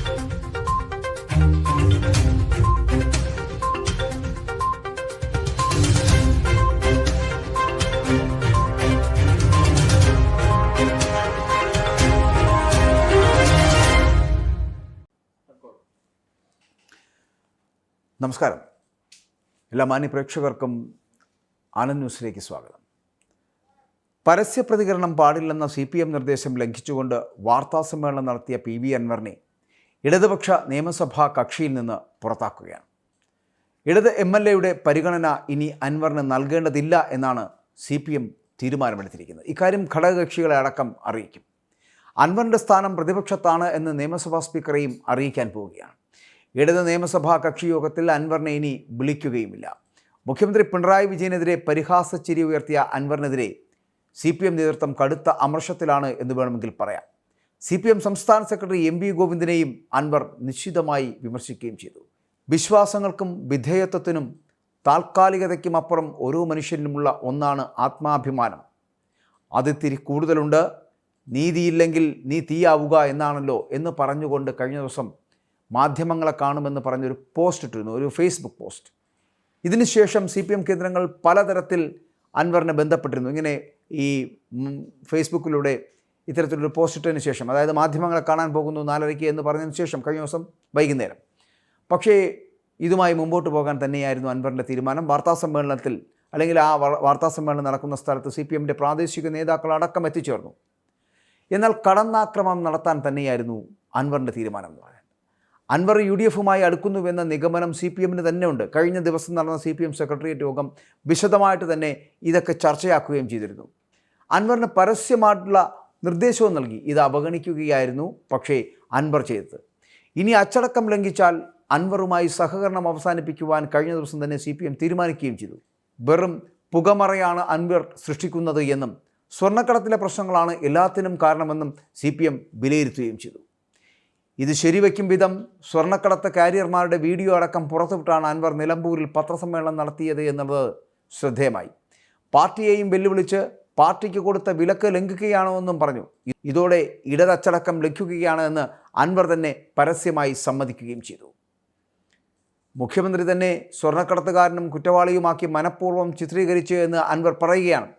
നമസ്കാരം. എല്ലാ മാന്യ പ്രേക്ഷകർക്കും ആനന്ദ് ന്യൂസിലേക്ക് സ്വാഗതം. പരസ്യ പ്രതികരണം പാടില്ലെന്ന CPM നിർദ്ദേശം ലംഘിച്ചുകൊണ്ട് വാർത്താസമ്മേളനം നടത്തിയ PV അൻവറിനെ ഇടതുപക്ഷ നിയമസഭാ കക്ഷിയിൽ നിന്ന് പുറത്താക്കുകയാണ്. ഇടത് MLAയുടെ പരിഗണന ഇനി അൻവറിന് നൽകേണ്ടതില്ല എന്നാണ് CPM തീരുമാനമെടുത്തിരിക്കുന്നത്. ഇക്കാര്യം ഘടകകക്ഷികളെ അടക്കം അറിയിക്കും. അൻവറിൻ്റെ സ്ഥാനം പ്രതിപക്ഷത്താണ് എന്ന് നിയമസഭാ സ്പീക്കറെയും അറിയിക്കാൻ പോവുകയാണ്. ഇടത് നിയമസഭാ കക്ഷി യോഗത്തിൽ അൻവറിനെ ഇനി വിളിക്കുകയുമില്ല. മുഖ്യമന്ത്രി പിണറായി വിജയനെതിരെ പരിഹാസച്ചിരി ഉയർത്തിയ അൻവറിനെതിരെ CPM നേതൃത്വം കടുത്ത അമർഷത്തിലാണ് എന്ന് വേണമെങ്കിൽ പറയാം. CPM സംസ്ഥാന സെക്രട്ടറി MV ഗോവിന്ദനെയും അൻവർ നിശ്ചിതമായി വിമർശിക്കുകയും ചെയ്തു. വിശ്വാസങ്ങൾക്കും വിധേയത്വത്തിനും താൽക്കാലികതയ്ക്കും അപ്പുറം ഓരോ മനുഷ്യനിലുമുള്ള ഒന്നാണ് ആത്മാഭിമാനം. അതിത്തിരി കൂടുതലുണ്ട്. നീതിയില്ലെങ്കിൽ നീ തീയാവുക എന്നാണല്ലോ എന്ന് പറഞ്ഞുകൊണ്ട് കഴിഞ്ഞ ദിവസം മാധ്യമങ്ങളെ കാണുമെന്ന് പറഞ്ഞൊരു പോസ്റ്റ് ഇട്ടിരുന്നു, ഒരു ഫേസ്ബുക്ക് പോസ്റ്റ്. ഇതിനുശേഷം CPM കേന്ദ്രങ്ങൾ പലതരത്തിൽ അൻവറിനെ ബന്ധപ്പെട്ടിരുന്നു. ഇങ്ങനെ ഈ ഫേസ്ബുക്കിലൂടെ ഇത്തരത്തിലൊരു പോസ്റ്റ് ഇട്ടതിന് ശേഷം, അതായത് മാധ്യമങ്ങളെ കാണാൻ പോകുന്നു 4:30 എന്ന് പറഞ്ഞതിന് ശേഷം കഴിഞ്ഞ ദിവസം വൈകുന്നേരം. പക്ഷേ ഇതുമായി മുമ്പോട്ട് പോകാൻ തന്നെയായിരുന്നു അൻവറിൻ്റെ തീരുമാനം. വാർത്താസമ്മേളനത്തിൽ അല്ലെങ്കിൽ ആ വാർത്താസമ്മേളനം നടക്കുന്ന സ്ഥലത്ത് CPMൻ്റെ പ്രാദേശിക നേതാക്കൾ അടക്കം എത്തിച്ചേർന്നു. എന്നാൽ കടന്നാക്രമണം നടത്താൻ തന്നെയായിരുന്നു അൻവറിൻ്റെ തീരുമാനം എന്ന് പറയാൻ. അൻവർ UDFുമായി അടുക്കുന്നുവെന്ന നിഗമനം CPMന് തന്നെ ഉണ്ട്. കഴിഞ്ഞ ദിവസം നടന്ന CPM സെക്രട്ടേറിയറ്റ് യോഗം വിശദമായിട്ട് തന്നെ ഇതൊക്കെ ചർച്ചയാക്കുകയും ചെയ്തിരുന്നു. അൻവറിന് പരസ്യമായിട്ടുള്ള നിർദ്ദേശവും നൽകി. ഇത് അവഗണിക്കുകയായിരുന്നു പക്ഷേ അൻവർ ചെയ്തത്. ഇനി അച്ചടക്കം ലംഘിച്ചാൽ അൻവറുമായി സഹകരണം അവസാനിപ്പിക്കുവാൻ കഴിഞ്ഞ ദിവസം തന്നെ CPM തീരുമാനിക്കുകയും ചെയ്തു. വെറും പുകമറയാണ് അൻവർ സൃഷ്ടിക്കുന്നത് എന്നും സ്വർണ്ണക്കടത്തിലെ പ്രശ്നങ്ങളാണ് എല്ലാത്തിനും കാരണമെന്നും CPM വിലയിരുത്തുകയും ചെയ്തു. ഇത് ശരിവയ്ക്കും വിധം സ്വർണ്ണക്കടത്ത് കാരിയർമാരുടെ വീഡിയോ അടക്കം പുറത്തുവിട്ടാണ് അൻവർ നിലമ്പൂരിൽ പത്രസമ്മേളനം നടത്തിയത് എന്നുള്ളത് ശ്രദ്ധേയമായി. പാർട്ടിയെയും വെല്ലുവിളിച്ച് പാർട്ടിക്ക് കൊടുത്ത വിലക്ക് ലംഘിക്കുകയാണോ എന്നും പറഞ്ഞു. ഇതോടെ ഇടതച്ചടക്കം ലംഘിക്കുകയാണ് എന്ന് അൻവർ തന്നെ പരസ്യമായി സമ്മതിക്കുകയും ചെയ്തു. മുഖ്യമന്ത്രി തന്നെ സ്വർണ്ണക്കടത്തുകാരനും കുറ്റവാളിയുമാക്കി മനഃപൂർവ്വം ചിത്രീകരിച്ചു എന്ന് അൻവർ പറയുകയാണ്.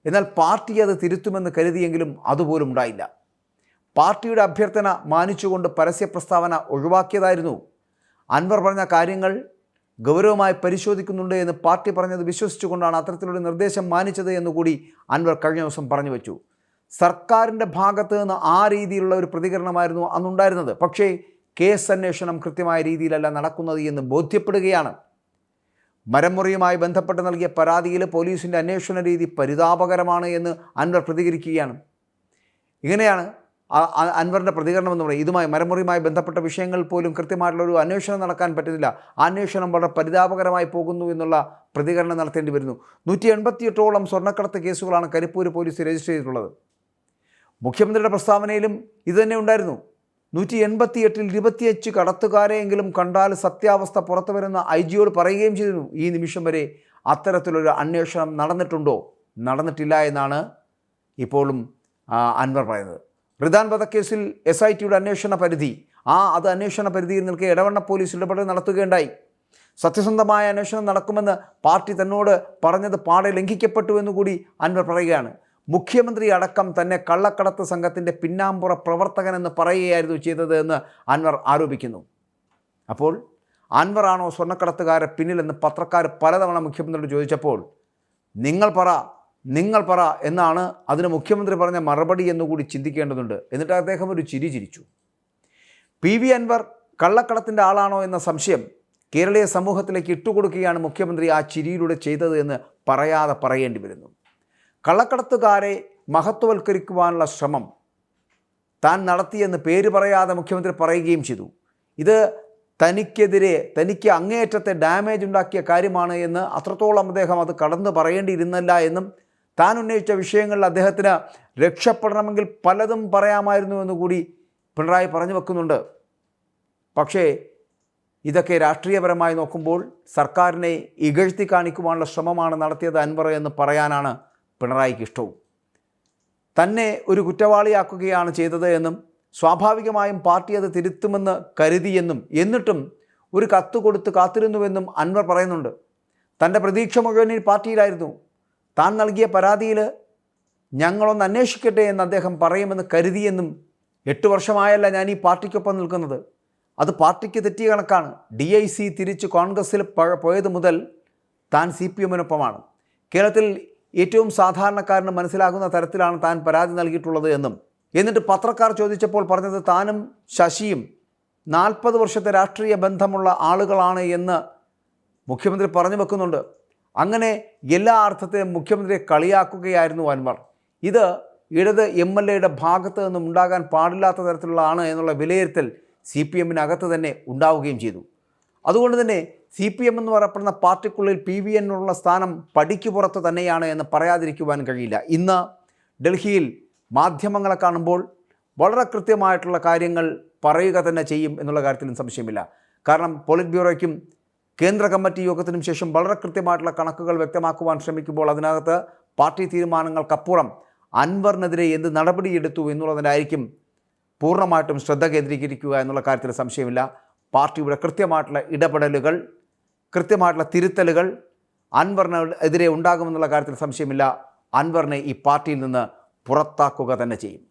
എന്നാൽ പാർട്ടി അത് തിരുത്തുമെന്ന് കരുതിയെങ്കിലും അതുപോലും ഉണ്ടായില്ല. പാർട്ടിയുടെ അഭ്യർത്ഥന മാനിച്ചുകൊണ്ട് പരസ്യ പ്രസ്താവന ഒഴിവാക്കിയതായിരുന്നു. അൻവർ പറഞ്ഞ കാര്യങ്ങൾ ഗൗരവമായി പരിശോധിക്കുന്നുണ്ട് എന്ന് പാർട്ടി പറഞ്ഞത് വിശ്വസിച്ചുകൊണ്ടാണ് അത്തരത്തിലുള്ള നിർദ്ദേശം മാനിച്ചത് എന്നുകൂടി അൻവർ കഴിഞ്ഞ ദിവസം പറഞ്ഞു വെച്ചു. സർക്കാരിൻ്റെ ഭാഗത്ത് നിന്ന് ആ രീതിയിലുള്ള ഒരു പ്രതികരണമായിരുന്നു അന്നുണ്ടായിരുന്നത്. പക്ഷേ കേസ് അന്വേഷണം കൃത്യമായ രീതിയിലല്ല നടക്കുന്നത് എന്ന് ബോധ്യപ്പെടുകയാണ്. മരമുറിയുമായി ബന്ധപ്പെട്ട് നൽകിയ പരാതിയിൽ പോലീസിൻ്റെ അന്വേഷണ രീതി പരിതാപകരമാണ് എന്ന് അൻവർ പ്രതികരിക്കുകയാണ്. ഇങ്ങനെയാണ് അൻവറിൻ്റെ പ്രതികരണം എന്ന് പറയുന്നത്. ഇതുമായി മരമുറിയുമായി ബന്ധപ്പെട്ട വിഷയങ്ങൾ പോലും കൃത്യമായിട്ടുള്ളൊരു അന്വേഷണം നടക്കാൻ പറ്റുന്നില്ല. ആ അന്വേഷണം വളരെ പരിതാപകരമായി പോകുന്നു എന്നുള്ള പ്രതികരണം നടത്തേണ്ടി വരുന്നു. 188ഓളം സ്വർണ്ണക്കടത്ത് കേസുകളാണ് കരിപ്പൂർ പോലീസ് രജിസ്റ്റർ ചെയ്തിട്ടുള്ളത്. മുഖ്യമന്ത്രിയുടെ പ്രസ്താവനയിലും ഇതുതന്നെ ഉണ്ടായിരുന്നു. 188-ൽ 25 കടത്തുകാരെയെങ്കിലും കണ്ടാൽ സത്യാവസ്ഥ പുറത്തു വരുന്ന IG പറയുകയും ചെയ്തിരുന്നു. ഈ നിമിഷം വരെ അത്തരത്തിലൊരു അന്വേഷണം നടന്നിട്ടുണ്ടോ? നടന്നിട്ടില്ല എന്നാണ് ഇപ്പോഴും അൻവർ പറയുന്നത്. റിദാൻ വധക്കേസിൽ SITയുടെ അന്വേഷണ പരിധി, അന്വേഷണ പരിധിയിൽ നിൽക്കെ ഇടവണ്ണ പോലീസ് ഇടപെടൽ നടത്തുകയുണ്ടായി. സത്യസന്ധമായ അന്വേഷണം നടക്കുമെന്ന് പാർട്ടി തന്നോട് പറഞ്ഞത് പാടെ ലംഘിക്കപ്പെട്ടു എന്നുകൂടി അൻവർ പറയുകയാണ്. മുഖ്യമന്ത്രി അടക്കം തന്നെ കള്ളക്കടത്ത് സംഘത്തിൻ്റെ പിന്നാമ്പുറ പ്രവർത്തകനെന്ന് പറയുകയായിരുന്നു ചെയ്തത് എന്ന് അൻവർ ആരോപിക്കുന്നു. അപ്പോൾ അൻവറാണോ സ്വർണ്ണക്കടത്തുകാരെ പിന്നിലെന്ന് പത്രക്കാർ പലതവണ മുഖ്യമന്ത്രിയോട് ചോദിച്ചപ്പോൾ നിങ്ങൾ പറ എന്നാണ് അതിന് മുഖ്യമന്ത്രി പറഞ്ഞ മറുപടി എന്നുകൂടി ചിന്തിക്കേണ്ടതുണ്ട്. എന്നിട്ട് അദ്ദേഹം ഒരു ചിരി ചിരിച്ചു. PV അൻവർ കള്ളക്കടത്തിൻ്റെ ആളാണോ എന്ന സംശയം കേരളീയ സമൂഹത്തിലേക്ക് ഇട്ടുകൊടുക്കുകയാണ് മുഖ്യമന്ത്രി ആ ചിരിയിലൂടെ ചെയ്തത് എന്ന് പറയാതെ പറയേണ്ടി വരുന്നു. കള്ളക്കടത്തുകാരെ മഹത്വവൽക്കരിക്കുവാനുള്ള ശ്രമം താൻ നടത്തിയെന്ന് പേര് പറയാതെ മുഖ്യമന്ത്രി പറയുകയും ചെയ്തു. ഇത് തനിക്ക് അങ്ങേയറ്റത്തെ ഡാമേജ് ഉണ്ടാക്കിയ കാര്യമാണ് എന്ന് അത്രത്തോളം അദ്ദേഹം അത് കടന്നു പറയേണ്ടിയിരുന്നില്ല എന്നും താൻ ഉന്നയിച്ച വിഷയങ്ങളിൽ അദ്ദേഹത്തിന് രക്ഷപ്പെടണമെങ്കിൽ പലതും പറയാമായിരുന്നു എന്നുകൂടി പിണറായി പറഞ്ഞു വെക്കുന്നുണ്ട്. പക്ഷേ ഇതൊക്കെ രാഷ്ട്രീയപരമായി നോക്കുമ്പോൾ സർക്കാരിനെ ഇകഴ്ത്തി കാണിക്കുവാനുള്ള ശ്രമമാണ് നടത്തിയത് അൻവർ എന്ന് പറയാനാണ് പിണറായിക്ക് ഇഷ്ടവും. തന്നെ ഒരു കുറ്റവാളിയാക്കുകയാണ് ചെയ്തത് എന്നും സ്വാഭാവികമായും പാർട്ടി അത് തിരുത്തുമെന്ന് കരുതിയെന്നും എന്നിട്ടും ഒരു കത്ത് കൊടുത്ത് കാത്തിരുന്നുവെന്നും അൻവർ പറയുന്നുണ്ട്. തൻ്റെ പ്രതീക്ഷ മുഴുവൻ ഈ പാർട്ടിയിലായിരുന്നു. താൻ നൽകിയ പരാതിയിൽ ഞങ്ങളൊന്ന് അന്വേഷിക്കട്ടെ എന്ന് അദ്ദേഹം പറയുമെന്ന് കരുതിയെന്നും 8 വർഷമായല്ല ഞാൻ ഈ പാർട്ടിക്കൊപ്പം നിൽക്കുന്നത്, അത് പാർട്ടിക്ക് തെറ്റിയ കണക്കാണ്. DIC തിരിച്ച് കോൺഗ്രസ്സിൽ പോയത് മുതൽ താൻ CPM-നൊപ്പമാണ്. കേരളത്തിൽ ഏറ്റവും സാധാരണക്കാരന് മനസ്സിലാകുന്ന തരത്തിലാണ് താൻ പരാതി നൽകിയിട്ടുള്ളത് എന്നും, എന്നിട്ട് പത്രക്കാർ ചോദിച്ചപ്പോൾ പറഞ്ഞത് താനും ശശിയും 40 വർഷത്തെ രാഷ്ട്രീയ ബന്ധമുള്ള ആളുകളാണ് എന്ന് മുഖ്യമന്ത്രി പറഞ്ഞു വെക്കുന്നുണ്ട്. അങ്ങനെ എല്ലാ അർത്ഥത്തിലും മുഖ്യമന്ത്രിയെ കളിയാക്കുകയായിരുന്നു അൻവർ. ഇത് ഇടത് MLA-യുടെ ഭാഗത്ത് നിന്നും ഉണ്ടാകാൻ പാടില്ലാത്ത തരത്തിലുള്ളതാണ് എന്നുള്ള വിലയിരുത്തൽ CPM-നകത്ത് തന്നെ ഉണ്ടാവുകയും ചെയ്തു. അതുകൊണ്ട് തന്നെ CPM എന്ന് പറയപ്പെടുന്ന പാർട്ടിക്കുള്ളിൽ PVN-നുള്ള സ്ഥാനം പടിക്ക് പുറത്ത് തന്നെയാണ് എന്ന് പറയാതിരിക്കുവാൻ കഴിയില്ല. ഇന്ന് ഡൽഹിയിൽ മാധ്യമങ്ങളെ കാണുമ്പോൾ വളരെ കൃത്യമായിട്ടുള്ള കാര്യങ്ങൾ പറയുക തന്നെ ചെയ്യും എന്നുള്ള കാര്യത്തിലും സംശയമില്ല. കാരണം പോളിറ്റ് ബ്യൂറോയ്ക്കും കേന്ദ്ര കമ്മിറ്റി യോഗത്തിനും ശേഷം വളരെ കൃത്യമായിട്ടുള്ള കണക്കുകൾ വ്യക്തമാക്കുവാൻ ശ്രമിക്കുമ്പോൾ അതിനകത്ത് പാർട്ടി തീരുമാനങ്ങൾക്കപ്പുറം അൻവറിനെതിരെ എന്ത് നടപടിയെടുത്തു എന്നുള്ളതിനായിരിക്കും പൂർണ്ണമായിട്ടും ശ്രദ്ധ കേന്ദ്രീകരിക്കുക എന്നുള്ള കാര്യത്തിൽ സംശയമില്ല. പാർട്ടിയുടെ കൃത്യമായിട്ടുള്ള ഇടപെടലുകൾ, കൃത്യമായിട്ടുള്ള തിരുത്തലുകൾ അൻവറിനെതിരെ ഉണ്ടാകുമെന്നുള്ള കാര്യത്തിൽ സംശയമില്ല. അൻവറിനെ ഈ പാർട്ടിയിൽ നിന്ന് പുറത്താക്കുക തന്നെ ചെയ്യും.